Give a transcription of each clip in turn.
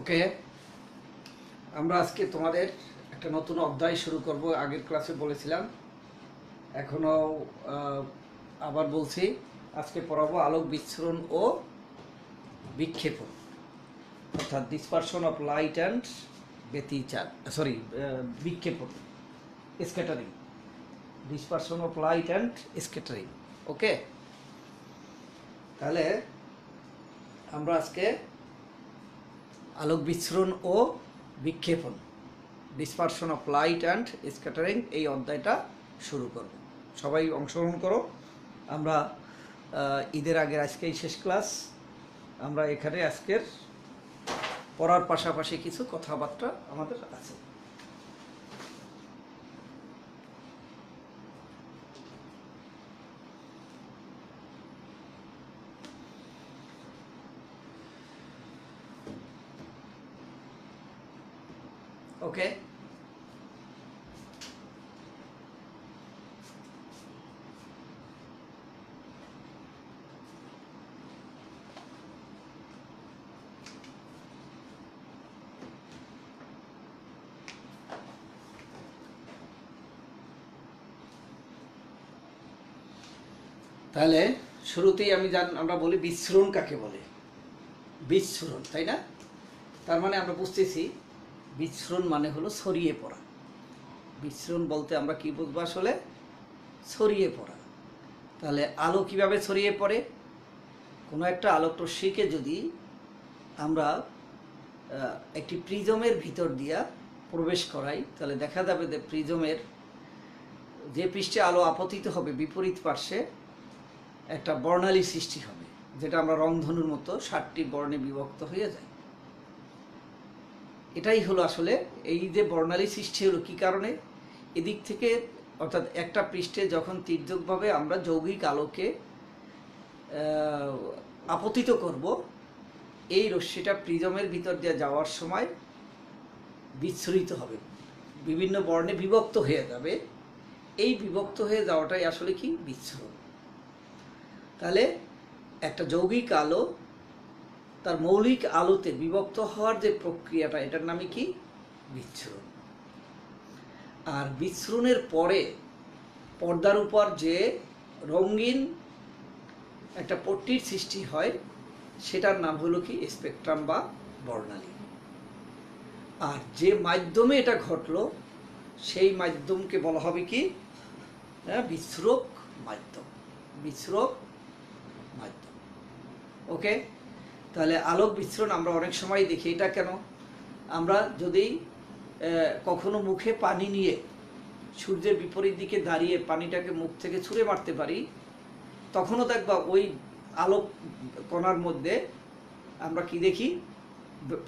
ওকে, আমরা আজকে তোমাদের একটা নতুন অধ্যায় শুরু করব। আগের ক্লাসে বলেছিলাম, এখনো আবার বলছি, আজকে পড়াবো আলোক বিচ্ছুরণ ও বিক্ষেপণ, অর্থাৎ ডিসপারশন অফ লাইট অ্যান্ড ব্যতিচার, বিক্ষেপণ, scattering, dispersion of light and scattering. Okay, তাহলে আমরা আজকে আলোক বিচ্ছুরণ ও বিক্ষেপণ, dispersion of light and scattering, এই অধ্যায়টা শুরু করব। সবাই অংশগ্রহণ করো। আমরা ঈদের আগের আজকেই শেষ ক্লাস। আমরা এখানে আজকের পড়ার পাশাপাশি কিছু কথাবার্তা আমাদের আছে। ওকে, তাহলে শুরুতেই আমরা বলি বিচ্ছুরণ কাকে বলে। বিচ্ছুরণ, তাই না? তার মানে আমরা বুঝতেছি বিচ্ছুরণ মানে হলো ছড়িয়ে পড়া। বিচ্ছুরণ বলতে আমরা কি বুঝবো? আসলে ছড়িয়ে পড়া। তাহলে আলো কিভাবে ছড়িয়ে পড়ে? কোনো একটা আলোক রশ্মিকে যদি আমরা একটি প্রিজমের ভিতর দিয়া প্রবেশ করাই, তাহলে দেখা যাবে যে প্রিজমের যে পৃষ্ঠে আলো আপতিত হবে বিপরীত পার্শ্বে একটা বর্ণালী সৃষ্টি হবে, যেটা আমরা রংধনুর মতো 7টি বর্ণে বিভক্ত হয়ে যায়। এটাই হলো আসলে এই যে বর্ণালী সৃষ্টি হলো কি কারণে? এদিক থেকে, অর্থাৎ একটা পৃষ্ঠে যখন তির্যকভাবে আমরা যৌগিক আলোকে আপতিত করব, এই রশ্মিটা প্রিজমের ভিতর দিয়ে যাওয়ার সময় বিচ্ছুরিত হবে, বিভিন্ন বর্ণে বিভক্ত হয়ে যাবে। এই বিভক্ত হয়ে যাওয়াটাই আসলে কি? বিচ্ছুরণ। তাহলে একটা যৌগিক আলো তার মৌলিক আলোতে বিভক্ত হওয়ার যে প্রক্রিয়াটা, এটার নামই কি? বিচ্ছুরণ। আর বিচ্ছুরণের পরে পর্দার উপর যে রঙিন একটা পট্টির সৃষ্টি হয়, সেটার নাম হলো কি? স্পেকট্রাম বা বর্ণালী। আর যে মাধ্যমে এটা ঘটলো, সেই মাধ্যমকে বলা হবে কি? বিচ্ছুরক মাধ্যম। বিচ্ছুরক মাধ্যম। ওকে, তাহলে আলোক বিচ্ছুরণ আমরা অনেক সময় দেখি। এটা কেন? আমরা যদি কখনো মুখে পানি নিয়ে সূর্যের বিপরীত দিকে দাঁড়িয়ে পানিটাকে মুখ থেকে ছুঁড়ে মারতে পারি, তখনও দেখবা ওই আলোক কণার মধ্যে আমরা কি দেখি?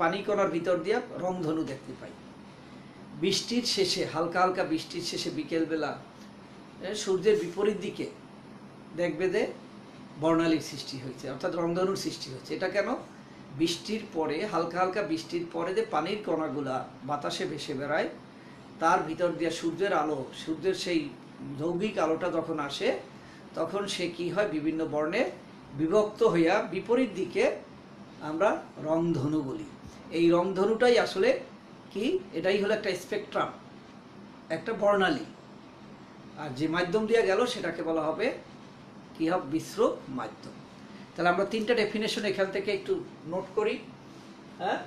পানি কণার ভিতর দিয়ে রংধনু দেখতে পাই। বৃষ্টির শেষে, হালকা হালকা বৃষ্টির শেষে বিকেলবেলা সূর্যের বিপরীত দিকে দেখবে যে বর্ণালীর সৃষ্টি হয়েছে, অর্থাৎ রংধনুর সৃষ্টি হয়েছে। এটা কেন? বৃষ্টির পরে, হালকা হালকা বৃষ্টির পরে যে পানির কণাগুলা বাতাসে ভেসে বেড়ায়, তার ভিতর দিয়ে সূর্যের আলো, সূর্যের সেই যৌগিক আলোটা যখন আসে, তখন সে কি হয়? বিভিন্ন বর্ণে বিভক্ত হইয়া বিপরীত দিকে আমরা রংধনু বলি। এই রংধনুটাই আসলে কি? এটাই হলো একটা স্পেকট্রাম, একটা বর্ণালী। আর যে মাধ্যম দিয়ে গেল সেটাকে বলা হবে কি? হবে বিচ্ছুরক মাধ্যম। তাহলে আমরা 3টা ডেফিনেশন এখান থেকে একটু নোট করি। হ্যাঁ,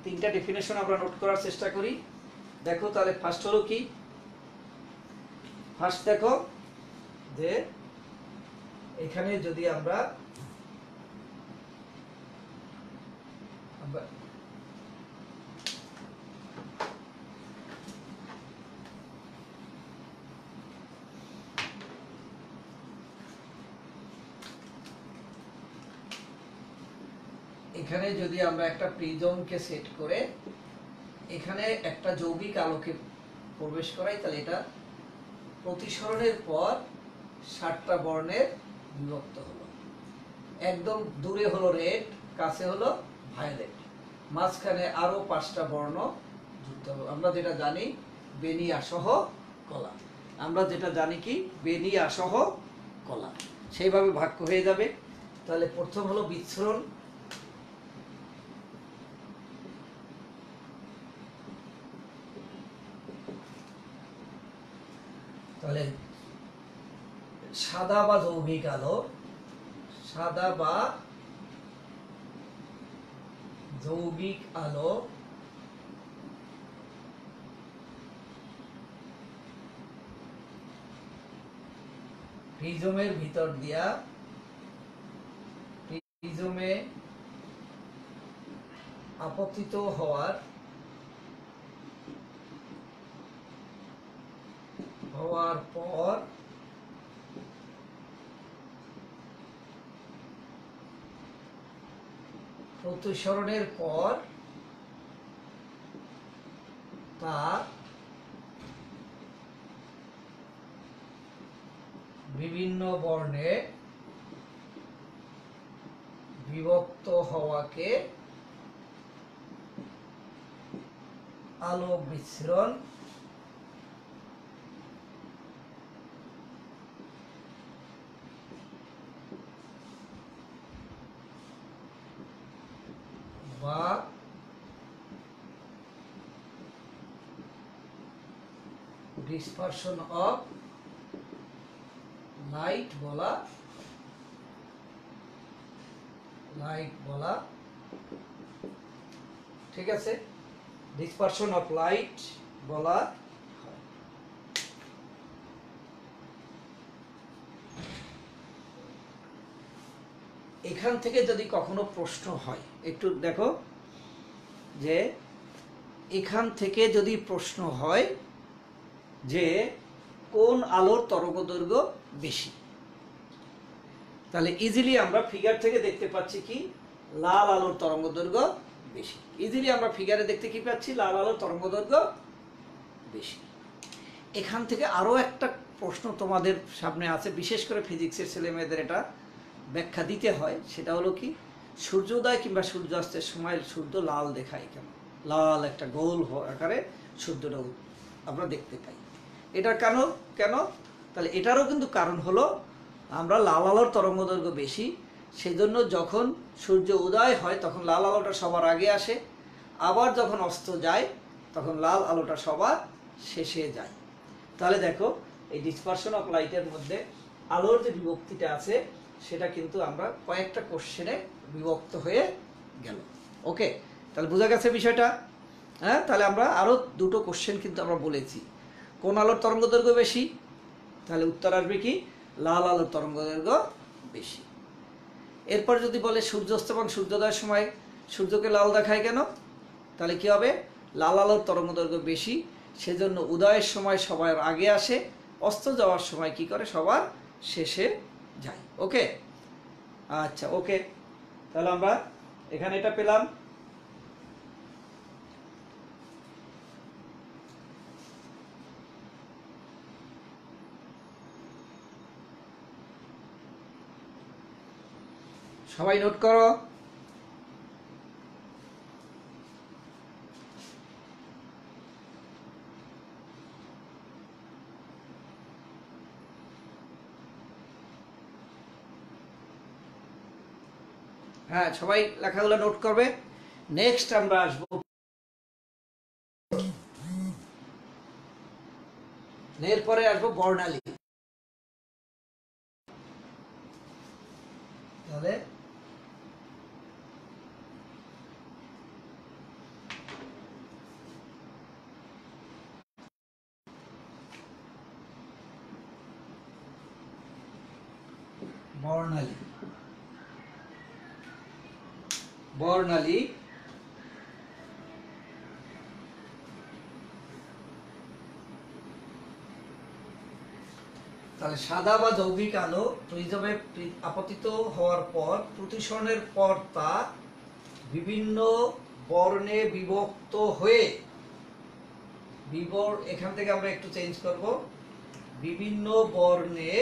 3টা ডেফিনেশন আমরা নোট করার চেষ্টা করি। দেখো, তাহলে ফার্স্ট হলো কি? ফার্স্ট দেখো যে এখানে যদি আমরা একটা প্রিজমকে সেট করে এখানে একটা যৌগিক আলোকে প্রবেশ করাই, তাহলে এটা প্রতিসরণের পর 7টা বর্ণের বিভক্ত হলো। একদম দূরে হলো রেড, কাছে হলো ভায়োলেট, মাঝখানে আরো 5টা বর্ণ যুক্ত হলো। আমরা যেটা জানি বেনিয়া সহ কলা, আমরা যেটা জানি কি? বেনিয়া সহ কলা, সেইভাবে ভাগ হয়ে যাবে। তাহলে প্রথম হলো বিচ্ছুরণ, তাহলে সাদা বা যৌগিক আলো, সাদা বা যৌগিক আলো প্রিজমের ভিতর দিয়া, প্রিজমে আপতিত হওয়ার পর প্রতিসরণের পর তা বিভিন্ন বর্ণে বিভক্ত হওয়াকে আলোক বিচ্ছুরণ বা ডিসপারশন অফ লাইট বলা ঠিক আছে, ডিসপারশন অফ লাইট বলা হয়। এখান থেকে যদি কখনো প্রশ্ন হয়, একটু দেখো যে এখান থেকে যদি প্রশ্ন হয় যে কোন আলোর তরঙ্গদৈর্ঘ্য বেশি, তাহলে ইজিলি আমরা ফিগার থেকে দেখতে পাচ্ছি কি লাল আলোর তরঙ্গদৈর্ঘ্য বেশি। ইজিলি আমরা ফিগারে দেখতে কি পাচ্ছি, লাল আলোর তরঙ্গদৈর্ঘ্য বেশি। এখান থেকে আরো একটা প্রশ্ন তোমাদের সামনে আছে, বিশেষ করে ফিজিক্সের ছেলে মেয়েদের এটা ব্যাখ্যা দিতে হয়, সেটা হলো কি সূর্যোদয় কিংবা সূর্যাস্তের সময় সূর্য লাল দেখায় কেন, লাল একটা গোল আকারে সূর্যটা আমরা দেখতে পাই, এটা কেন কেন তাহলে এটারও কিন্তু কারণ হলো আমরা লাল আলোর তরঙ্গদৈর্ঘ্য বেশি, সেজন্য যখন সূর্য উদয় হয় তখন লাল আলোটা সবার আগে আসে, আবার যখন অস্ত যায় তখন লাল আলোটা সবার শেষে যায়। তাহলে দেখো এই ডিসপারশন অফ লাইটের মধ্যে আলোর যে বিভক্তিটা আছে সেটা কিন্তু আমরা কয়েকটা কোশ্চেনে বিভক্ত হয়ে গেল। ওকে, তাহলে বোঝা গেছে বিষয়টা। হ্যাঁ, তাহলে আমরা আরো দুটো কোশ্চেন কিন্তু আমরা বলেছি, কোন আলোর তরঙ্গদৈর্ঘ্য বেশি, তাহলে উত্তর আসবে কি লাল আলোর তরঙ্গদৈর্ঘ্য বেশি। এরপর যদি বলে সূর্যাস্ত এবং সূর্যোদয়ের সময় সূর্যকে লাল দেখায় কেন, তাহলে কি হবে লাল আলোর তরঙ্গদৈর্ঘ্য বেশি, সেজন্য উদয়ের সময় সবার আগে আসে, অস্ত যাওয়ার সময় কি করে সবার শেষে যায়। ওকে, আচ্ছা ওকে, তাহলে আমরা এখানে এটা পেলাম। সবাই নোট করো। হ্যাঁ, সবাই লেখাগুলো নোট করবে। নেক্সট আমরা আসবো, এরপরে আসবো বর্ণালী। তাহলে বর্ণালী, বর্ণালী তাহলে সাদা বা যৌগিক আলো প্রিজমে আপতিত হওয়ার পর প্রতিসরণের পর তা বিভিন্ন বর্ণে বিভক্ত হয়ে, এখান থেকে আমরা একটু চেঞ্জ করব, বিভিন্ন বর্ণে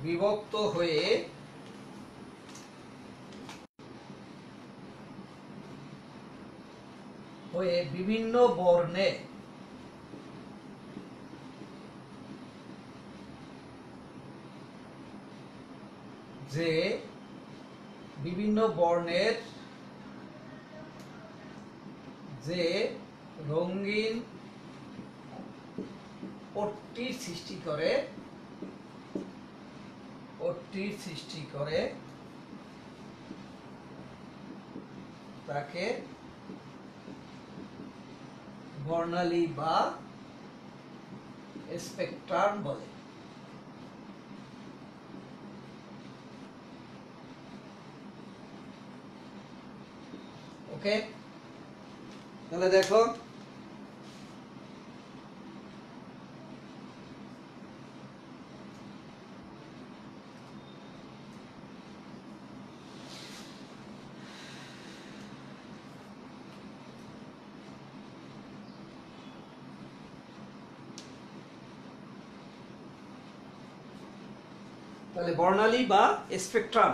বিভক্ত হয়ে বিভিন্ন বর্ণে যে বিভিন্ন বর্ণের যে রঙিন পট্টির সৃষ্টি করে তাকে বর্ণালী বা স্পেকট্রাম বলে। ওকে, তাহলে দেখো তাহলে বর্ণালী বা স্পেকট্রাম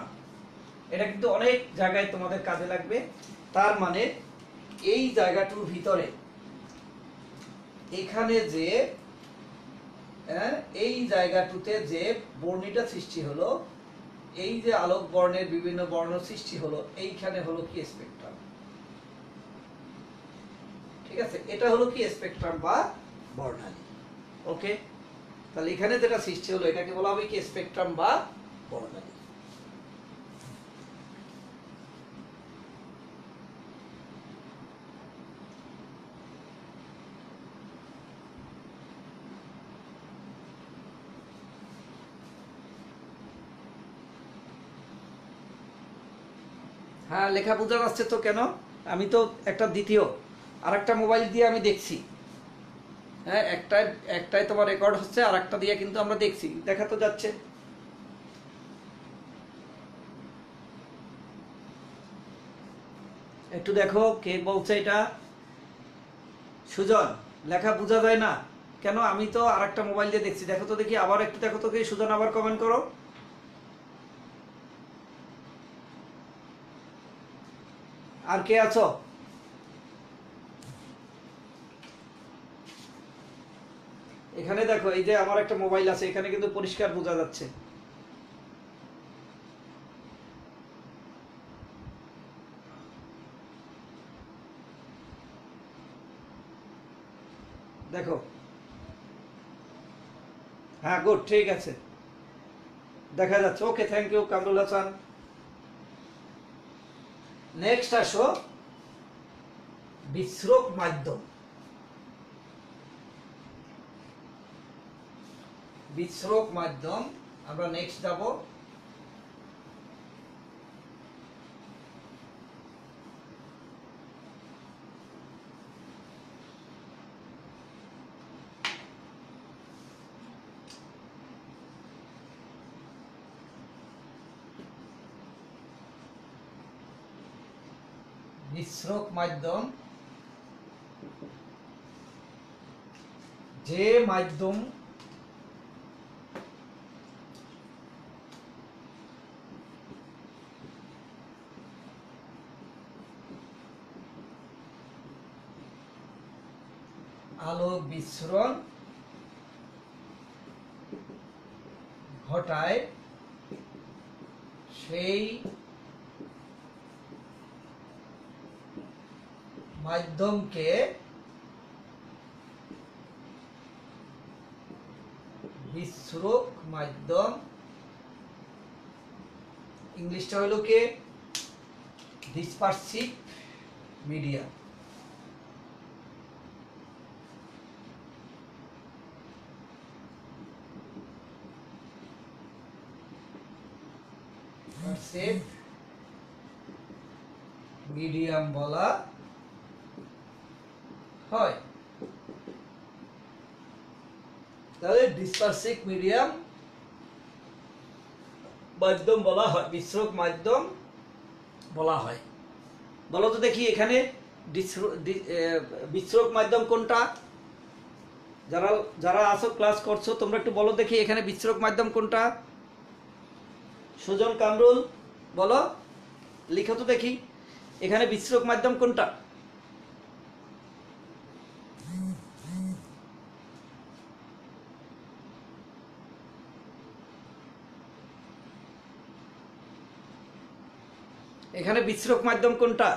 এটা কিন্তু অনেক জায়গায় তোমাদের কাজে লাগবে। তার মানে এই জায়গাটার ভিতরে এখানে যে এই জায়গাটুতে যে বর্ণিটা সৃষ্টি হলো, এই যে আলোক বর্ণের বিভিন্ন বর্ণ সৃষ্টি হলো, এইখানে হলো কি স্পেকট্রাম। ঠিক আছে, এটা হলো কি স্পেকট্রাম বা বর্ণালী। ওকে, তাহলে এখানে যেটা সৃষ্টি হলো এটাকে বলা হবে কি স্পেকট্রাম বা বর্ণালী। হ্যাঁ, লেখা বোঝা যাচ্ছে তো? কেন, আমি তো একটা দ্বিতীয় আর একটা মোবাইল দিয়ে আমি দেখছি। হ্যাঁ, একটাই তোমার রেকর্ড হচ্ছে, আর একটা দিয়ে কিন্তু আমরা দেখছি, দেখা তো যাচ্ছে। একটু দেখো কে বলছে এটা। সুজন, লেখা বোঝা যায় না কেন? আমি তো আর একটা মোবাইল দিয়ে দেখছি, দেখো তো দেখি, আবার একটু দেখো তো কি। সুজন, আবার কমেন্ট করো। আর কে আছো? এখানে দেখো, এই যে আমার একটা মোবাইল আছে, এখানে কিন্তু পরিষ্কার বোঝা যাচ্ছে। দেখো, হ্যাঁ, গুড, ঠিক আছে, দেখা যাচ্ছে। Okay, thank you Kamrul Hasan. Next আসো বিশ্রক মাধ্যম। বিশ্রক মাধ্যম আমরা নেক্সট যাব। বিশ্রক মাধ্যম, যে মাধ্যম আলো বিস্ফোরণ ঘটায় সেই মাধ্যমকে বিশ্রক মাধ্যম, ইংলিশটা হলো কি ডিসপারসিভ মিডিয়া। মিডিয়াম বলা হয়। তাহলে ডিসপারসিভ মিডিয়াম মাধ্যম বলা হয়, বিশ্রক মাধ্যম বলা হয়। বলো তো দেখি এখানে বিশ্রক মাধ্যম কোনটা? যারা যারা আসো ক্লাস করছো তোমরা একটু বলো দেখি এখানে বিশ্রক মাধ্যম কোনটা? সুজন, কামরুল, বলো, লিখো তো দেখি এখানে বিশ্রক মাধ্যম কোনটা? এখানে বিশ্রক মাধ্যম কোনটা?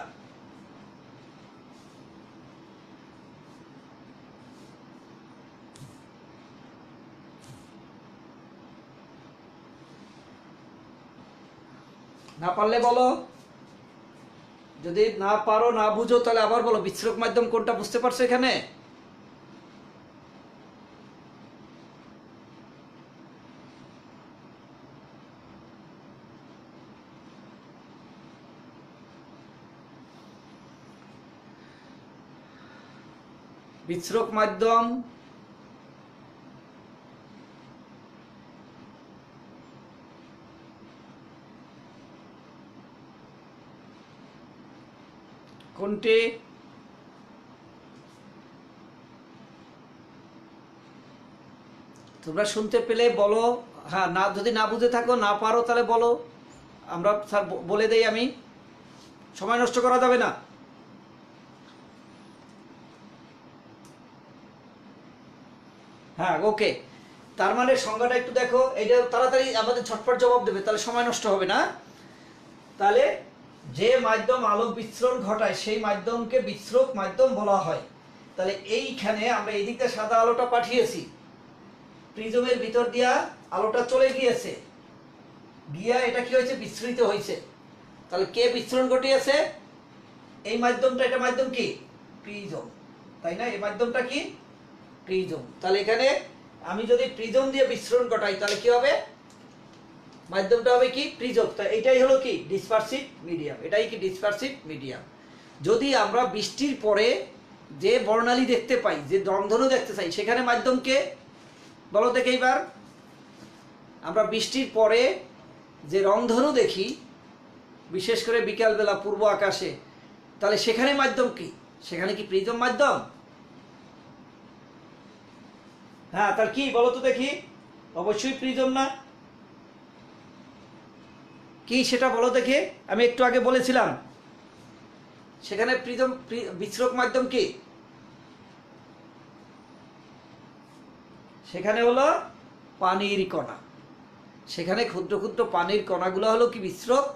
না পারলে বলো, যদি না পারো না বুঝো তাহলে আবার বলো। বিচ্ছুরক মাধ্যম কোনটা বুঝতে পারছো এখানে? বিচ্ছুরক মাধ্যম কোনটি? তোমরা শুনতে পেলে বলো। হ্যাঁ, না যদি না বুঝে থাকো, না পারো তাহলে বলো, আমরা স্যার বলে দেই। আমি সময় নষ্ট করা যাবে না। হ্যাঁ, ওকে। তার মানে সংজ্ঞাটা একটু দেখো, এটা তাড়াতাড়ি আমাদের ঝটপট জবাব দেবে, তাহলে সময় নষ্ট হবে না। তাহলে যে মাধ্যম আলোক বিচ্ছুরণ ঘটায় সেই মাধ্যমকে বিচ্ছুরক মাধ্যম বলা হয়। তাহলে এইখানে আমরা এই দিকটা সাদা আলোটা পাঠিয়েছি, প্রিজমের ভিতর দিয়া আলোটা চলে গিয়েছে, গিয়া এটা কি হয়েছে? বিচ্ছুরিত হয়েছে। তাহলে কে বিচ্ছুরণ ঘটিয়েছে? এই মাধ্যমটা। এটা মাধ্যম কি? প্রিজম, তাই না? এই মাধ্যমটা কি? প্রিজম। তাহলে এখানে আমি যদি প্রিজম দিয়ে বিচ্ছুরণ ঘটাই তাহলে কি হবে? মাধ্যমটা হবে কি? প্রিজম। তো এটাই হলো কি? ডিসপারসিভ মিডিয়াম। এটাই কি? ডিসপারসিভ মিডিয়াম। যদি আমরা বৃষ্টির পরে যে বর্ণালী দেখতে পাই, যে রংধনু দেখতে চাই, সেখানে মাধ্যমকে বলো দেখে এইবার। আমরা বৃষ্টির পরে যে রংধনু দেখি, বিশেষ করে বিকালবেলা পূর্ব আকাশে, তাহলে সেখানে মাধ্যম কি? সেখানে কি প্রিজম মাধ্যম? হ্যাঁ, তার কি বলো তো দেখি। অবশ্যই প্রিজম না? কি সেটা বলো দেখে। আমি একটু আগে বলেছিলাম সেখানে প্রিজম, বিচ্ছুরক মাধ্যম কি? সেখানে হলো পানির কণা। সেখানে ক্ষুদ্র ক্ষুদ্র পানির কণাগুলো হলো কি? বিচ্ছুরক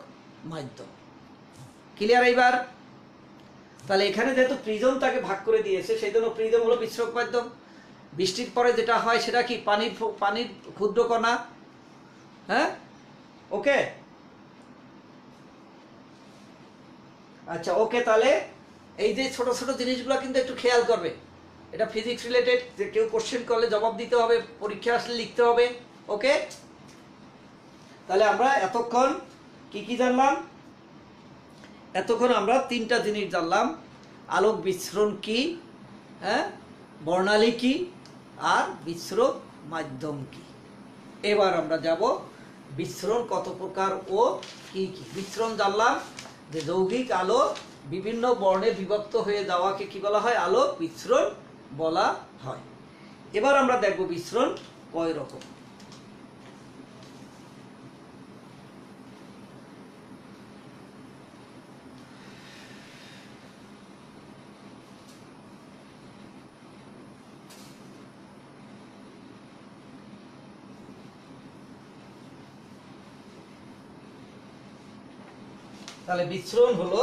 মাধ্যম। ক্লিয়ার এইবার? তাহলে এখানে যেহেতু প্রিজম তাকে ভাগ করে দিয়েছে, সেই জন্য প্রিজম হলো বিচ্ছুরক মাধ্যম। বৃষ্টির পরে যেটা হয় সেটা কি? পানির ক্ষুদ্র কণা। হ্যাঁ, ওকে। আচ্ছা, ওকে। তাহলে এই যে ছোট ছোট জিনিসগুলো কিন্তু একটু খেয়াল করবে। এটা ফিজিক্স রিলেটেড, যে কেউ কোশ্চেন করলে জবাব দিতে হবে, পরীক্ষা আসলে লিখতে হবে। ওকে। তাহলে আমরা এতক্ষণ কি কি জানলাম? এতক্ষণ আমরা তিনটা জিনিস জানলাম। আলোক বিচ্ছুরণ কি, হ্যাঁ, বর্ণালী কি, আর বিচ্ছুরক মাধ্যম কি। এবার আমরা যাব বিচ্ছুরণ কত প্রকার ও কি কি। বিচ্ছুরণ জানলাম যে যৌগিক আলো বিভিন্ন বর্ণে বিভক্ত হয়ে যাওয়াকে কি বলা হয়? আলোক বিচ্ছুরণ বলা হয়। এবার আমরা দেখব বিচ্ছুরণ কয় রকম। তাহলে বিচ্ছুরণ হলো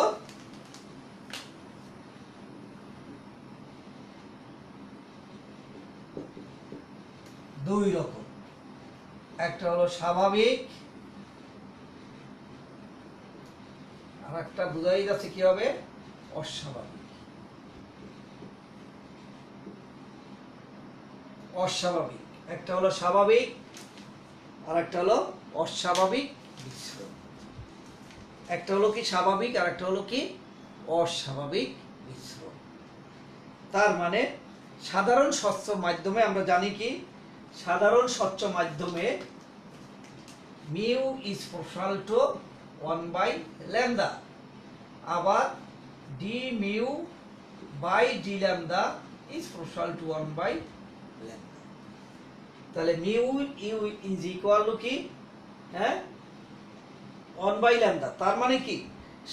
দুই রকম। একটা হলো স্বাভাবিক, আর একটা বোঝাই যাচ্ছে কি হবে? অস্বাভাবিক। অস্বাভাবিক একটা হলো স্বাভাবিক, আর একটা হলো অস্বাভাবিক বিচ্ছুরণ। একটা হলো কি স্বাভাবিক, আর একটা হলো কি অস্বাভাবিক বিচ্ছুরণ। তার মানে সাধারণ স্বচ্ছ মাধ্যমে আমরা জানি কি? সাধারণ স্বচ্ছ মাধ্যমে মিউ ইজ প্রপোর্শনাল টু 1/λ, আবার d mu by d lambda is proportional to 1/λ। তাহলে mu u is equal to কি? হ্যাঁ, 1/λ। তার মানে কি?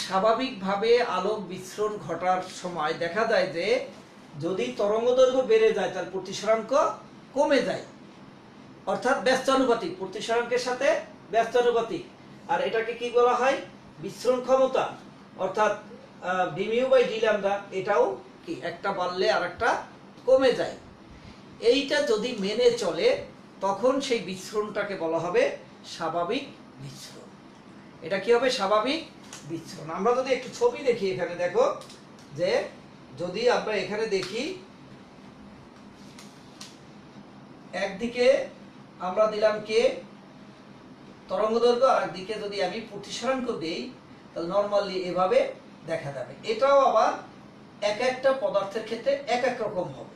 স্বাভাবিকভাবে আলোক বিচ্ছুরণ ঘটার সময় দেখা যায় যে যদি তরঙ্গদৈর্ঘ্য বেড়ে যায় তার প্রতিসরাঙ্ক কমে যায়, অর্থাৎ ব্যস্তানুপাতিক, প্রতিসরাঙ্কের সাথে ব্যস্তানুপাতিক। আর এটাকে কি বলা হয়? বিচ্ছুরণ ক্ষমতা, অর্থাৎ ডিমিউ বাই ডি ল্যামডা। এটাও কি? একটা বাড়লে আর একটা কমে যায়। এইটা যদি মেনে চলে তখন সেই বিচ্ছুরণটাকে বলা হবে স্বাভাবিক বিচ্ছুরণ। এটা কি হবে? স্বাভাবিক বিচ্ছুরণ। আমরা যদি একটু ছবি দেখি এখানে, দেখো যে যদি আমরা এখানে দেখি, একদিকে আমরা দিলাম কে তরঙ্গদৈর্ঘ্য, আর একদিকে যদি আমি প্রতিসরাঙ্ক দেই তাহলে নরমালি এভাবে দেখা যাবে। এটাও আবার এক একটা পদার্থের ক্ষেত্রে এক এক রকম হবে।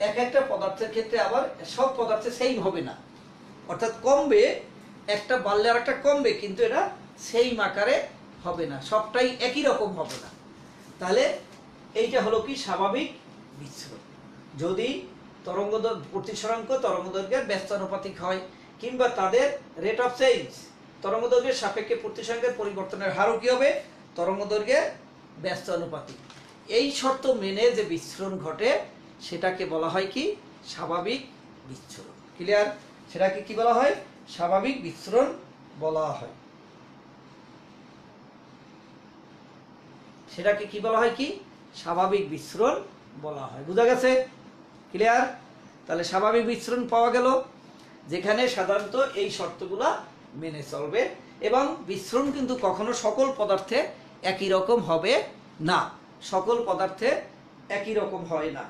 এক একটা পদার্থের ক্ষেত্রে আবার সব পদার্থে সেম হবে না, অর্থাৎ কমবে, একটা বাড়লে আর একটা কমবে, কিন্তু এটা সেম আকারে হবে না, সবটাই একই রকম হবে না। তাহলে এইটা হলো কি? স্বাভাবিক বিচ্ছুরণ। যদি প্রতিসরাঙ্ক তরঙ্গদৈর্ঘ্যের ব্যস্তানুপাতিক হয়, কিংবা তাদের রেট অফ চেঞ্জ, তরঙ্গদৈর্ঘ্যের সাপেক্ষে প্রতিসরাঙ্কের পরিবর্তনের হারও কি হবে? তরঙ্গদৈর্ঘ্যের ব্যস্তানুপাতিক। এই শর্ত মেনে যে বিচ্ছুরণ ঘটে সেটাকে বলা হয় কি? স্বাভাবিক বিচ্ছুরণ। ক্লিয়ার? সেটাকে কি বলা হয়? স্বাভাবিক বিচ্ছুরণ বলা হয়। সেটাকে কি বলা হয়? কি? স্বাভাবিক বিচ্ছুরণ বলা হয়। বুঝা গেছে? ক্লিয়ার? তাহলে স্বাভাবিক বিচ্ছুরণ পাওয়া গেল, যেখানে সাধারণত এই শর্তগুলা মেনে চলবে, এবং বিচ্ছুরণ কিন্তু কখনো সকল পদার্থে একই রকম হবে না। সকল পদার্থে একই রকম হয় না।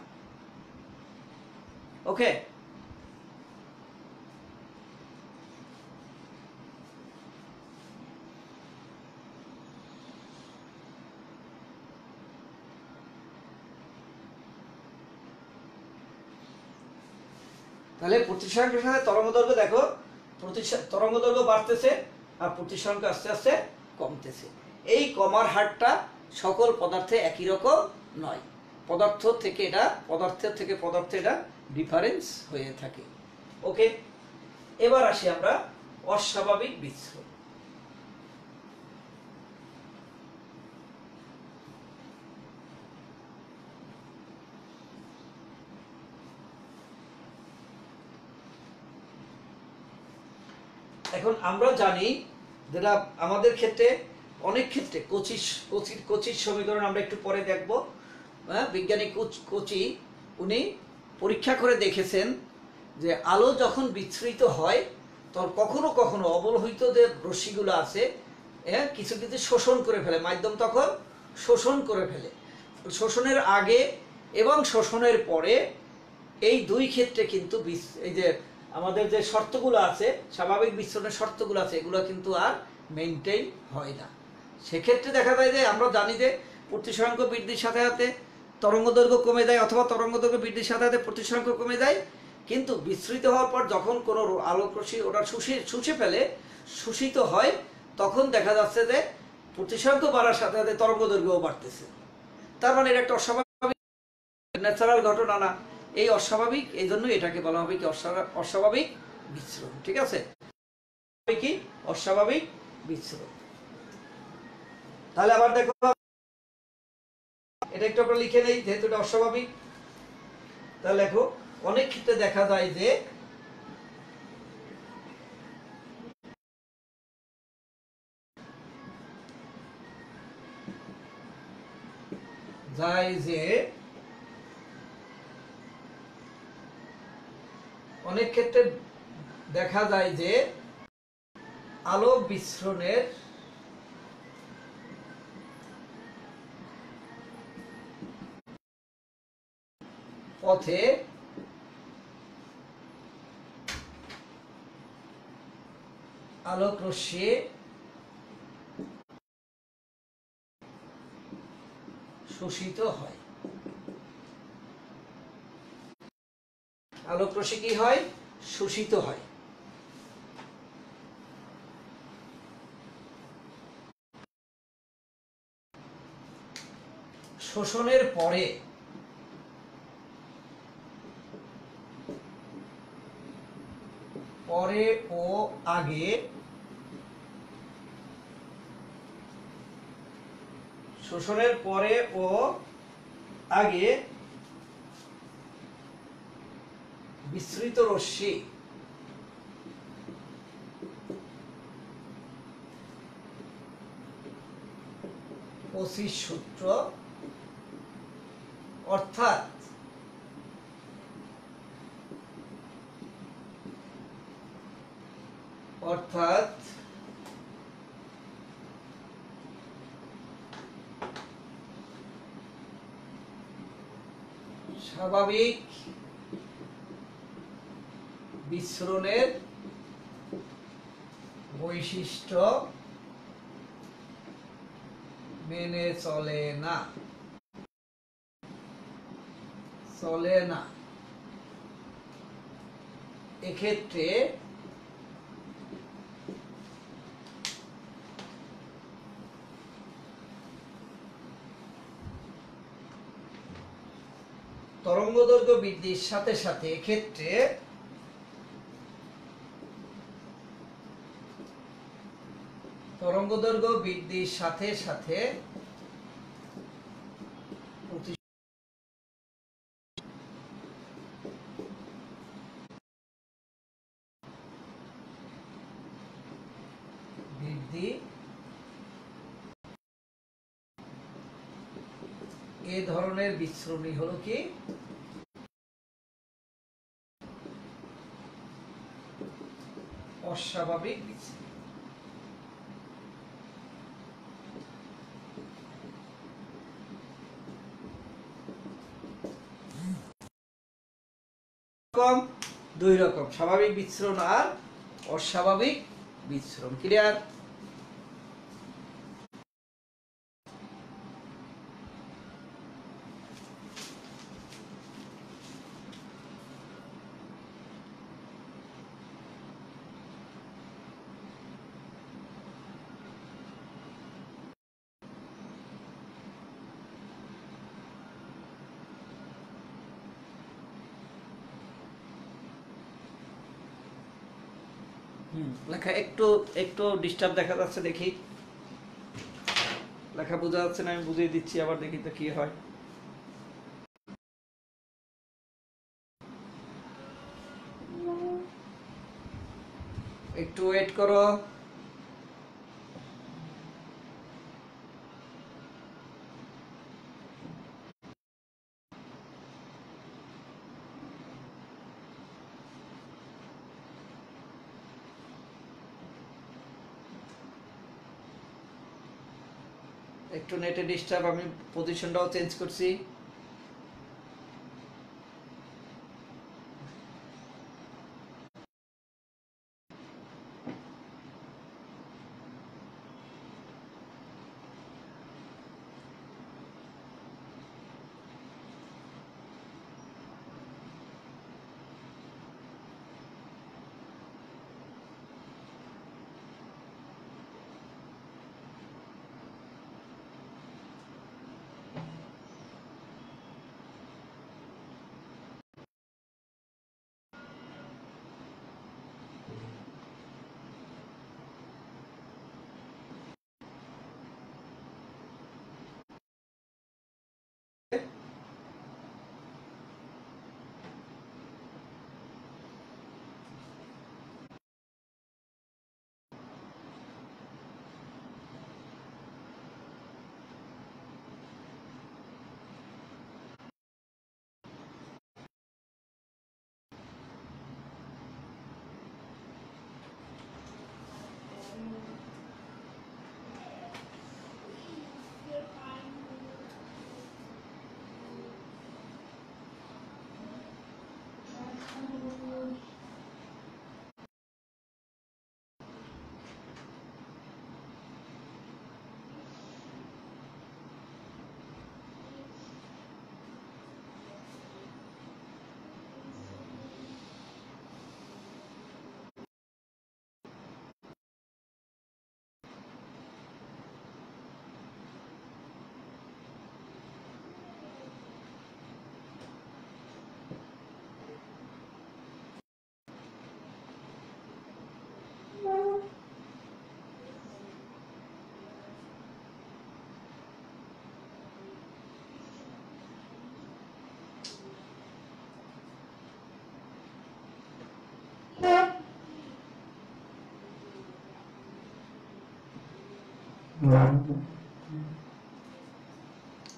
ওকে? তাহলে প্রতিসরাঙ্কের সাথে তরঙ্গদৈর্ঘ্য, দেখো তরঙ্গদৈর্ঘ্য বাড়তেছে আর প্রতিসরাঙ্ক আস্তে আস্তে কমতেছে। এই কমার হারটা সকল পদার্থে একই রকম নয়, পদার্থের থেকে পদার্থে এটা ডিফারেন্স হয়ে থাকে। ওকে, এবার আসি আমরা অস্বাভাবিক বিচ্ছুরণ। এখন আমরা জানি, যেটা আমাদের ক্ষেত্রে অনেক ক্ষেত্রে কোচির সমীকরণ আমরা একটু পরে দেখব। বিজ্ঞানী কোচি উনি পরীক্ষা করে দেখেছেন যে আলো যখন বিচ্ছুরিত হয় তখন কখনো কখনো অবলোহিত যে রশ্মিগুলো আছে কিছু কিছু শোষণ করে ফেলে, মাধ্যম তখন শোষণ করে ফেলে। শোষণের আগে এবং শোষণের পরে এই দুই ক্ষেত্রে কিন্তু এই যে আমাদের যে শর্তগুলো আছে, স্বাভাবিক বিচ্ছুরণের শর্তগুলো আছে, এগুলো কিন্তু আর মেনটেন হয় না। সেক্ষেত্রে দেখা যায় যে আমরা জানি যে প্রতিসরাঙ্ক বৃদ্ধির সাথে সাথে তরঙ্গদৈর্ঘ্য কমে যায়, অথবা তরঙ্গদৈর্ঘ্য বৃদ্ধির সাথে সাথে প্রতিসরাঙ্ক কমে যায়। কিন্তু বিস্তৃত হওয়ার পর যখন কোনো আলোক রশ্মি ওটা শুষে ফেলে, শোষিত হয়, তখন দেখা যাচ্ছে যে প্রতিসরাঙ্ক বাড়ার সাথে সাথে তরঙ্গদৈর্ঘ্যও বাড়তেছে। তার মানে এটা একটা অস্বাভাবিক ন্যাচারাল ঘটনা না, এই অস্বাভাবিক, এই জন্য এটাকে বলা হবে কি? অস্বাভাবিক বিচ্ছুরণ। ঠিক আছে? কি? অস্বাভাবিক বিচ্ছুরণ। তাহলে আবার দেখো, এটা একটু আমরা লিখে নেই, যেহেতু এটা অস্বাভাবিক। তাহলে দেখো, অনেক ক্ষেত্রে দেখা যায় যে অনেক ক্ষেত্রে দেখা যায় যে আলো বিচ্ছুরণের পথে আলোক রশ্মি শোষিত হয়। আলোক রশ্মি কি হয়? শোষিত হয়। শোষণের পরে ও আগে শোষণের পরে ও আগে বিস্তৃত রশ্মি পঁচিশ সূত্র, অর্থাৎ স্বাভাবিক বিচ্ছুরণের বৈশিষ্ট্য মেনে চলে না এক্ষেত্রে তরঙ্গদৈর্ঘ্য বৃদ্ধির সাথে সাথে এক্ষেত্রে তরঙ্গদৈর্ঘ্য বৃদ্ধির সাথে সাথে বৃদ্ধি এ ধরনের বিচ্ছুরণই হলো কি অস্বাভাবিক বিচ্ছুরণ। দুই রকম, স্বাভাবিক বিচ্ছুরণ আর অস্বাভাবিক বিচ্ছুরণ। ক্লিয়ার? লেখা একটু একটু ডিস্টার্ব দেখা যাচ্ছে, দেখি লেখা বোঝা যাচ্ছে না, আমি বুঝিয়ে দিচ্ছি আবার, দেখি তো কি হয়। একটু ওয়েট করো। একটু নেটে ডিস্টার্ব, আমি পজিশনটাও চেঞ্জ করছি।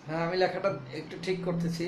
হ্যাঁ, আমি লেখাটা একটু ঠিক করতেছি।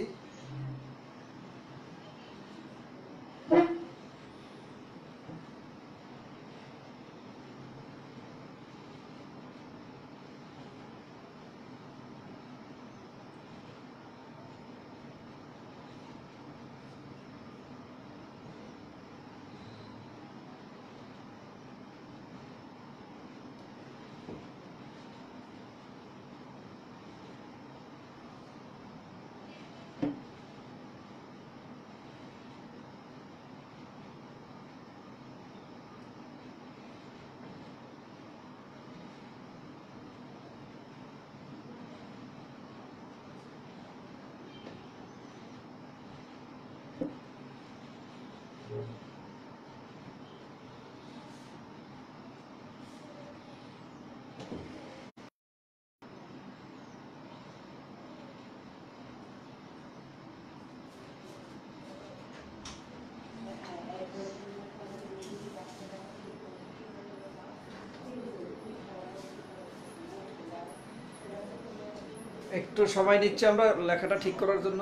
একটু সময় নিচ্ছি আমরা লেখাটা ঠিক করার জন্য।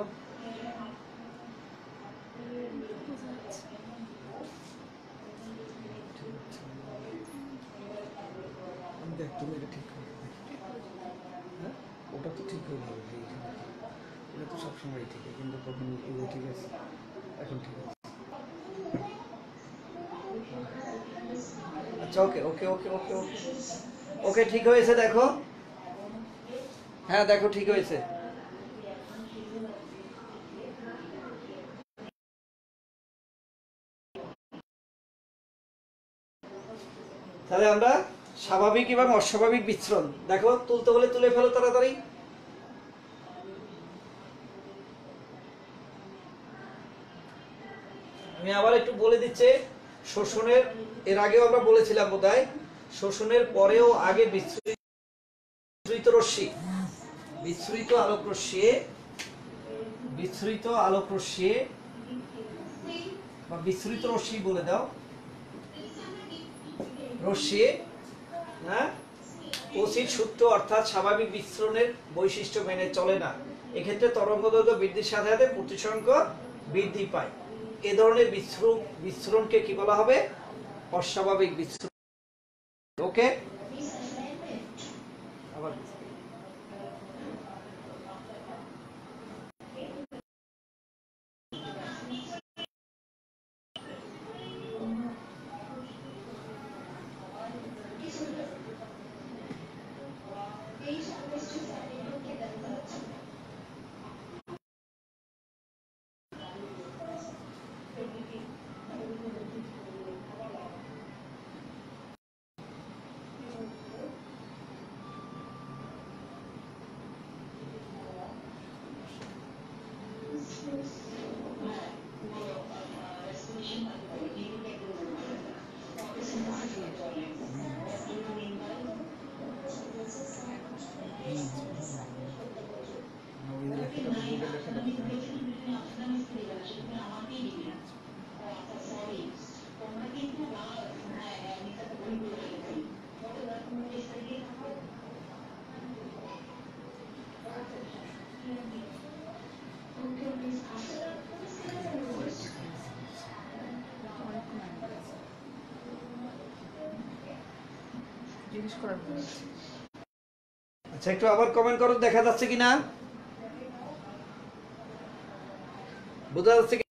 দেখ তুমি এটা ঠিক করো। হ্যাঁ, ওটা তো ঠিক হয়ে যাবে, এটা তো সবসময় ঠিক, কিন্তু তখন এটা ঠিক আছে, এখন ঠিক আছে। আচ্ছা, ওকে ওকে ওকে ওকে ওকে ওকে ঠিক হয়েছে, দেখো। হ্যাঁ দেখো ঠিক হয়েছে। তাহলে আমরা স্বাভাবিক এবং অস্বাভাবিক বিচ্ছুরণ দেখো, তুলতে হলে তুলে ফেলো তাড়াতাড়ি। আমি আবার একটু বলে দিচ্ছি, শোষণের এর আগেও আমরা বলেছিলাম বোধহয়, শোষণের পরেও আগে বিচ্ছুরিত রশ্মি, বিচ্ছুরিত আলোক রশ্মি, বিচ্ছুরিত আলোক রশ্মি বা বিচ্ছুরিত রশ্মি বলে দাও, রশ্মি, হ্যাঁ, কচির সূত্র অর্থাৎ স্বাভাবিক বিচ্ছুরণের বৈশিষ্ট্য মেনে চলে না। এক্ষেত্রে তরঙ্গদৈর্ঘ্য বৃদ্ধির সাথে সাথে প্রতিসরাঙ্ক বৃদ্ধি পায়। এ ধরনের বিচ্ছুরণকে কি বলা হবে? অস্বাভাবিক বিচ্ছুরণ। ওকে, আবার আচ্ছা, একটু আবার কমেন্ট করো, দেখা যাচ্ছে কিনা, বোঝা যাচ্ছে কি?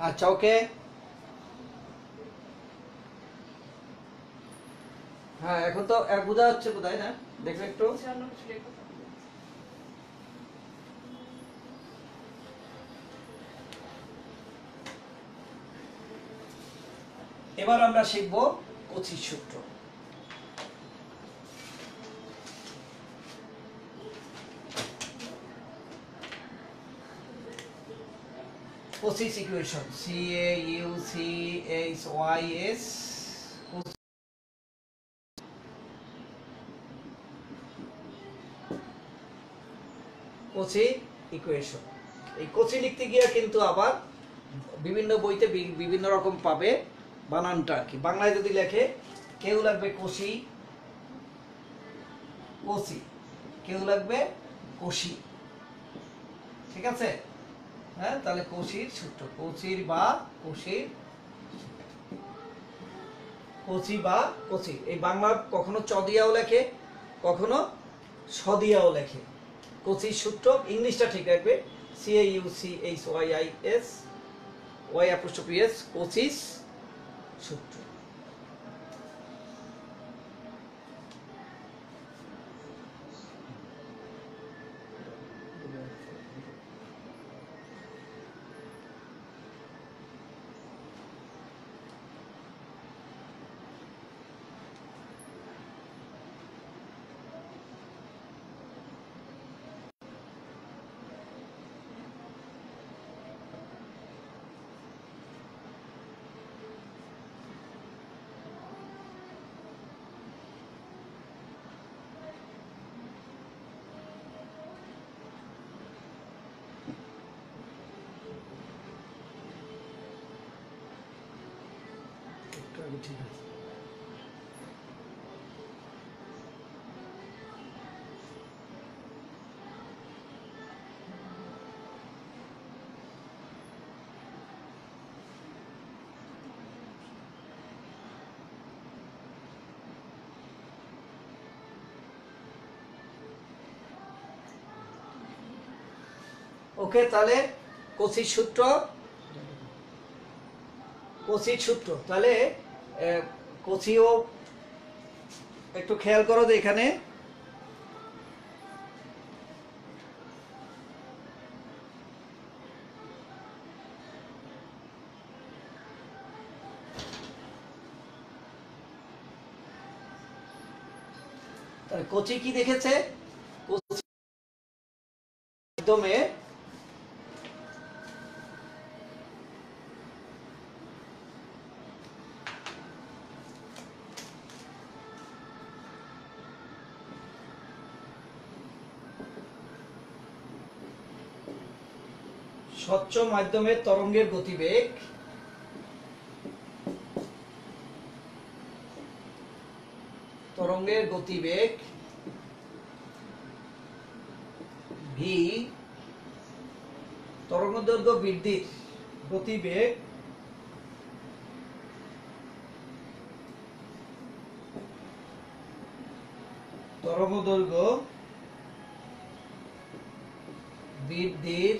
আচ্ছা, ওকে, হ্যাঁ এখন তো বোঝা যাচ্ছে বোধহয়, না? দেখো একটু, এবার আমরা শিখব কচির সূত্র। Cauchy's equation, CAUCHYS, Cauchy equation. এই Cauchy লিখতে গিয়ে কিন্তু আবার বিভিন্ন বইতে বিভিন্ন রকম পাবে বানানটা আর কি। বাংলায় যদি লেখে কেউ লাগবে Cauchy, Cauchy, কেউ লাগবে Cauchy, ঠিক আছে? হ্যাঁ, তাহলে Cauchyর সূত্র, Cauchyর বা Cauchyর, Cauchy বা Cauchy, এই বাংলা কখনো চ দিয়াও লেখে, কখনো স দিয়েও লেখে। কচির সূত্র ইংলিশটা ঠিক রাখবে, CAUCHYIS YS কচিস সূত্র। ঠিক আছে। ওকে, তাহলে কচির সূত্র, তাহলে কচিও একটু খেয়াল করো যে এখানে কচি কি দেখেছে, কচি মাধ্যমে স্বচ্ছ মাধ্যমে তরঙ্গের গতিবেগ ভি, তরঙ্গদৈর্ঘ্য বৃদ্ধির গতিবেগ বৃদ্ধির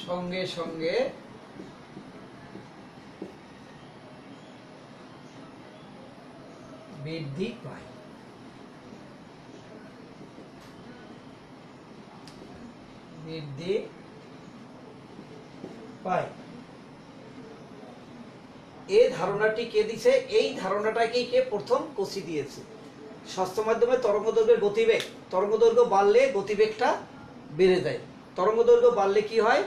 সঙ্গে সঙ্গে বৃদ্ধি পায়। এই ধারণাটি কে দিছে? এই ধারণাটাকেই কে প্রথম কচি দিয়েছে। স্বচ্ছ মাধ্যমে তরঙ্গদৈর্ঘ্যের গতিবেগ, তরঙ্গদৈর্ঘ্য বাড়লে গতিবেগটা বেড়ে যায়। তরঙ্গদৈর্ঘ্য বাড়লে কি হয়?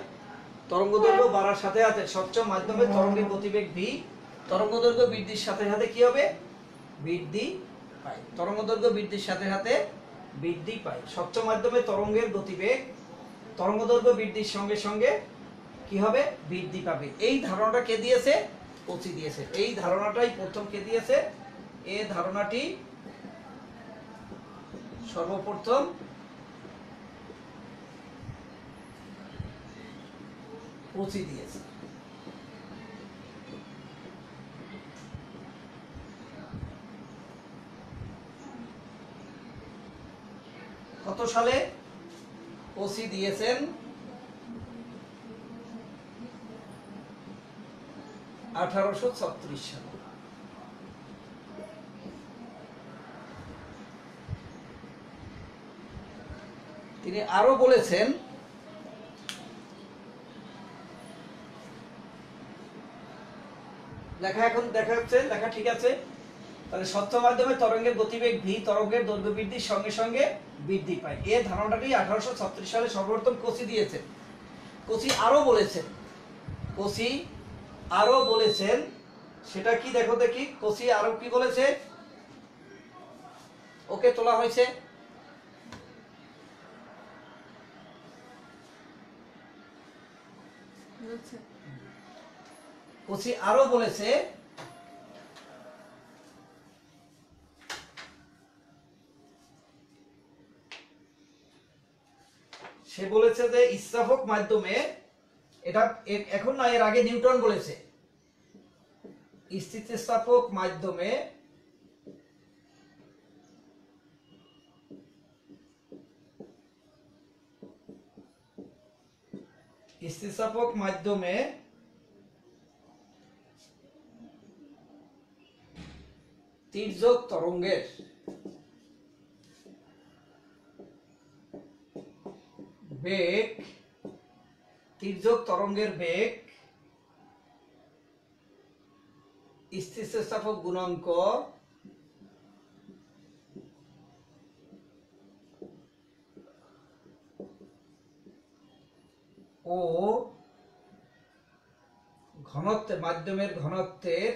তরঙ্গদৈর্ঘ্য বাড়ার সাথে সাথে স্বচ্ছ মাধ্যমে তরঙ্গের গতিবেগ ভি, তরঙ্গদৈর্ঘ্য বৃদ্ধির সাথে সাথে কি হবে? বৃদ্ধি পায়। তরঙ্গদৈর্ঘ্য বৃদ্ধির সাথে সাথে বৃদ্ধি পায়। স্বচ্ছ মাধ্যমে তরঙ্গের গতিবেগ তরঙ্গদৈর্ঘ্য বৃদ্ধির সঙ্গে সঙ্গে কি হবে? বৃদ্ধি পাবে। এই ধারণাটা কে দিয়েছে? কচি দিয়েছে। এই ধারণাটাই প্রথম কে দিয়েছে? এই ধারণাটি সর্বপ্রথম কচি দিয়েছে। কত সালে কচি দিয়েছেন? 1836 সালে। তিনি আরো বলেছেন, লেখা এখন দেখা যাচ্ছে, লেখা ঠিক আছে। তাহলে স্বচ্ছ মাধ্যমে তরঙ্গের গতিবেগ ভি তরঙ্গের দৈর্ঘ্য বৃদ্ধির সঙ্গে সঙ্গে বৃদ্ধি পায়। এই ধারণাটি 1836 সালে সর্বপ্রথম কচি দিয়েছেন। কচি আরো বলেছেন, সেটা কি দেখো দেখি। কচি আরো কি বলেছে? ওকে, তোলা হয়েছে। কচি আরো বলেছে, সে বলেছে যে স্থিতিস্থাপক মাধ্যমে, এটা এখন না, এর আগে নিউটন বলেছে, স্থিতিস্থাপক মাধ্যমে স্থিতিস্থাপক মাধ্যমে তির্যক তরঙ্গের বেগ, তির্যক তরঙ্গের বেগ স্থিতিস্থাপক গুণাঙ্ক ও ঘনত্বের, মাধ্যমের ঘনত্বের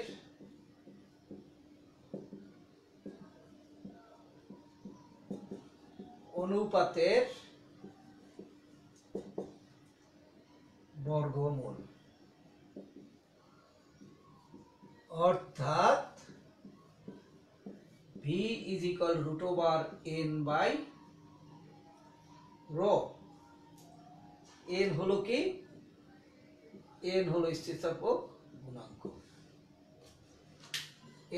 অনুপাতের বর্গমূল, অর্থাৎ V is equal root over n by rho। n হলো কি? n হলো স্থিতিস্থাপক গুণাঙ্ক।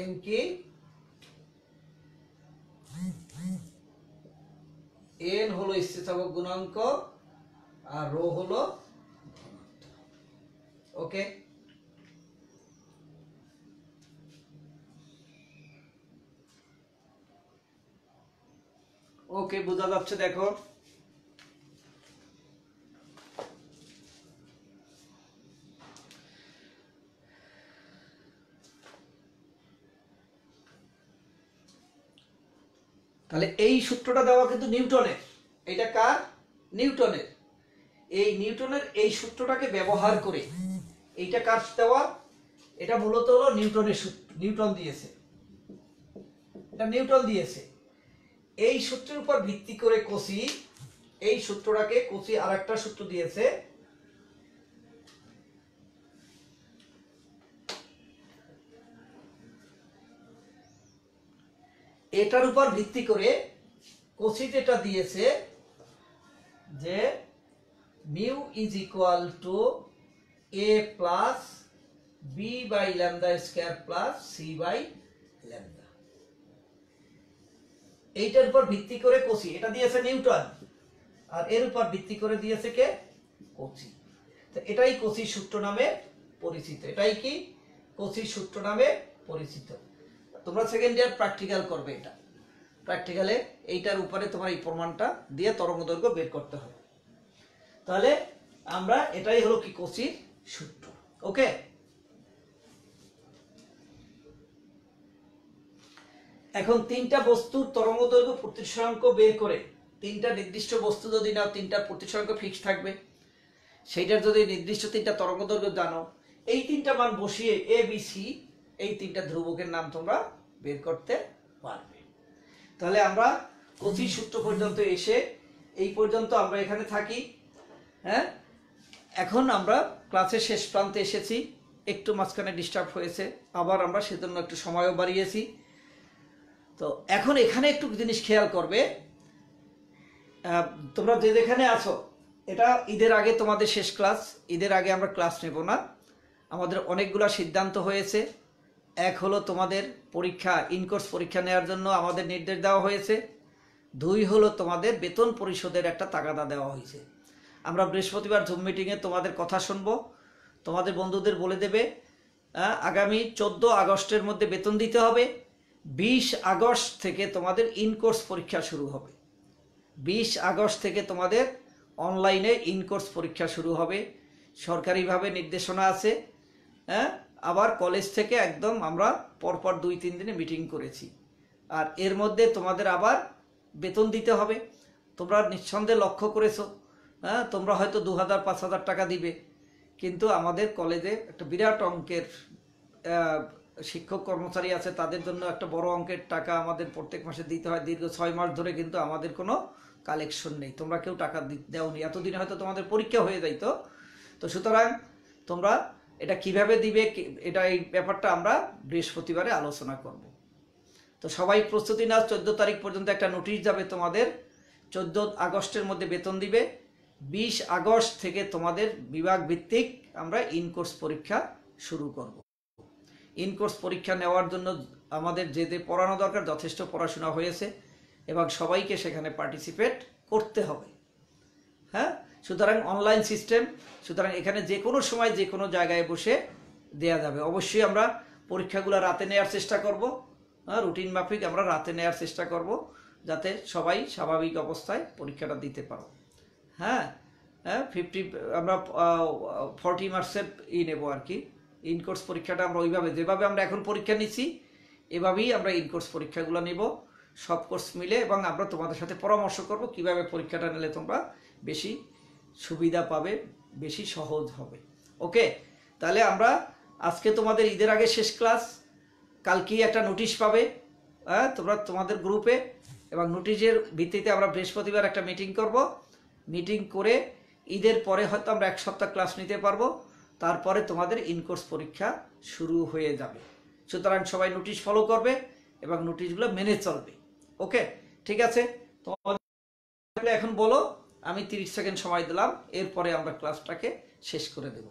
n কি? n হলো স্থিতিস্থাপক গুণাঙ্ক আর রো হলো ঘনত্ব। ওকে, ওকে বোঝা যাচ্ছে? দেখো তাহলে এই সূত্রটা দেওয়া কিন্তু নিউটনের, এটা কার? নিউটনের। এই নিউটনের এই সূত্রটাকে ব্যবহার করে, এইটা কার দেওয়া? এটা মূলত হলো নিউটনের সূত্র, নিউটন দিয়েছে, এটা নিউটন দিয়েছে। এই সূত্রের উপর ভিত্তি করে কষি, এই সূত্রটাকে কষি আরেকটা সূত্র দিয়েছে, এটার উপর ভিত্তি করে কষি যেটা দিয়েছে যে mu is equal to A plus B by lambda square plus C by lambda. এইটার উপর ভিত্তি করে কষি, এটা দিয়েছে নিউটন, আর এর উপর ভিত্তি করে দিয়েছে কে? কষি। তো এটাই কষির সূত্র নামে পরিচিত, এটাই কি? কষির সূত্র নামে পরিচিত। তোমরা সেকেন্ড ইয়ার প্র্যাকটিক্যাল করবে, এটা প্র্যাকটিক্যালে এইটার উপরে তোমার এই প্রমাণটা দিয়ে তরঙ্গদৈর্ঘ্য বের করতে হবে। তাহলে আমরা এটাই হলো কি? কষির সূত্র। ওকে, এখন তিনটা বস্তুর তরঙ্গদৈর্ঘ্য প্রতিসরাঙ্ক বের করে, তিনটা নির্দিষ্ট বস্তু যদি নাও, তিনটার প্রতিসরাঙ্ক ফিক্স থাকবে, সেইটার যদি নির্দিষ্ট তিনটা তরঙ্গদৈর্ঘ্য জানো, এই তিনটা মান বসিয়ে এ বি সি এই তিনটা ধ্রুবকের নাম তোমরা বের করতে পারবে। তাহলে আমরা কষির সূত্র পর্যন্ত এসে এই পর্যন্ত আমরা এখানে থাকি। হ্যাঁ, এখন আমরা ক্লাসের শেষ প্রান্তে এসেছি, একটু মাঝখানে ডিস্টার্ব হয়েছে, আবার আমরা সেজন্য একটু সময়ও বাড়িয়েছি। তো এখন এখানে একটু জিনিস খেয়াল করবে, তোমরা যে যেখানে আছো, এটা ঈদের আগে তোমাদের শেষ ক্লাস, ঈদের আগে আমরা ক্লাস নেব না। আমাদের অনেকগুলো সিদ্ধান্ত হয়েছে। এক হলো তোমাদের পরীক্ষা, ইনকোর্স পরীক্ষা নেওয়ার জন্য আমাদের নির্দেশ দেওয়া হয়েছে। দুই হলো তোমাদের বেতন পরিশোধের একটা তাগাদা দেওয়া হয়েছে। আমরা বৃহস্পতিবার জুম মিটিংয়ে তোমাদের কথা শুনবো, তোমাদের বন্ধুদের বলে দেবে আগামী 14 আগস্টের মধ্যে বেতন দিতে হবে। 20 আগস্ট থেকে তোমাদের ইনকোর্স পরীক্ষা শুরু হবে। 20 আগস্ট থেকে তোমাদের অনলাইনে ইনকোর্স পরীক্ষা শুরু হবে, সরকারিভাবে নির্দেশনা আছে। হ্যাঁ, আবার কলেজ থেকে একদম আমরা পরপর 2-3 দিনে মিটিং করেছি। আর এর মধ্যে তোমাদের আবার বেতন দিতে হবে। তোমরা নিঃসন্দেহে লক্ষ্য করেছো, হ্যাঁ, তোমরা হয়তো 2000-5000 টাকা দিবে, কিন্তু আমাদের কলেজে একটা বিরাট অঙ্কের শিক্ষক কর্মচারী আছে, তাদের জন্য একটা বড় অঙ্কের টাকা আমাদের প্রত্যেক মাসে দিতে হয়। দীর্ঘ 6 মাস ধরে কিন্তু আমাদের কোনো কালেকশন নেই, তোমরা কেউ টাকা দেওনি। এতদিনে হয়তো তোমাদের পরীক্ষা হয়ে যাইতো। তো সুতরাং তোমরা এটা কিভাবে দিবে, এটা এই ব্যাপারটা আমরা বৃহস্পতিবারে আলোচনা করব। তো সবাই প্রস্তুতি নাও। 14 তারিখ পর্যন্ত একটা নোটিশ যাবে তোমাদের, 14 আগস্টের মধ্যে বেতন দিবে। 20 আগস্ট থেকে তোমাদের বিভাগ ভিত্তিক আমরা ইনকোর্স পরীক্ষা শুরু করব। ইনকোর্স পরীক্ষা নেওয়ার জন্য আমাদের যে পড়ানো দরকার যথেষ্ট পড়াশোনা হয়েছে এবং সবাইকে সেখানে পার্টিসিপেট করতে হবে। হ্যাঁ, সুতরাং অনলাইন সিস্টেম, সুতরাং এখানে যে কোনো সময় যে কোনো জায়গায় বসে দেয়া যাবে। অবশ্যই আমরা পরীক্ষাগুলো রাতে নেওয়ার চেষ্টা করব, রুটিন মাফিক আমরা রাতে নেওয়ার চেষ্টা করব, যাতে সবাই স্বাভাবিক অবস্থায় পরীক্ষাটা দিতে পারো। হ্যাঁ, 50 আমরা 40 মার্কসের নেব আর কি। ইন কোর্স পরীক্ষাটা আমরা ওইভাবে, যেভাবে আমরা এখন পরীক্ষা নিচ্ছি এভাবেই আমরা ইন কোর্স পরীক্ষাগুলো নেব সব কোর্স মিলে, এবং আমরা তোমাদের সাথে পরামর্শ করব কিভাবে পরীক্ষাটা নিলে তোমরা বেশি সুবিধা পাবে, বেশি সহজ হবে। ওকে, তাহলে আমরা আজকে তোমাদের ঈদের আগে শেষ ক্লাস, কালকেই একটা নোটিশ পাবে তোমরা তোমাদের গ্রুপে, এবং নোটিশের ভিত্তিতে আমরা বৃহস্পতিবার একটা মিটিং করব। মিটিং করে ঈদের পরে হয়তো আমরা 1 সপ্তাহ ক্লাস নিতে পারবো, তারপরে তোমাদের ইনকোর্স পরীক্ষা শুরু হয়ে যাবে। সুতরাং সবাই নোটিশ ফলো করবে এবং নোটিশগুলো মেনে চলবে। ওকে, ঠিক আছে, তোমাদের এখন বলো, আমি 30 সেকেন্ড সময় দিলাম, এরপরে আমরা ক্লাসটাকে শেষ করে দেব।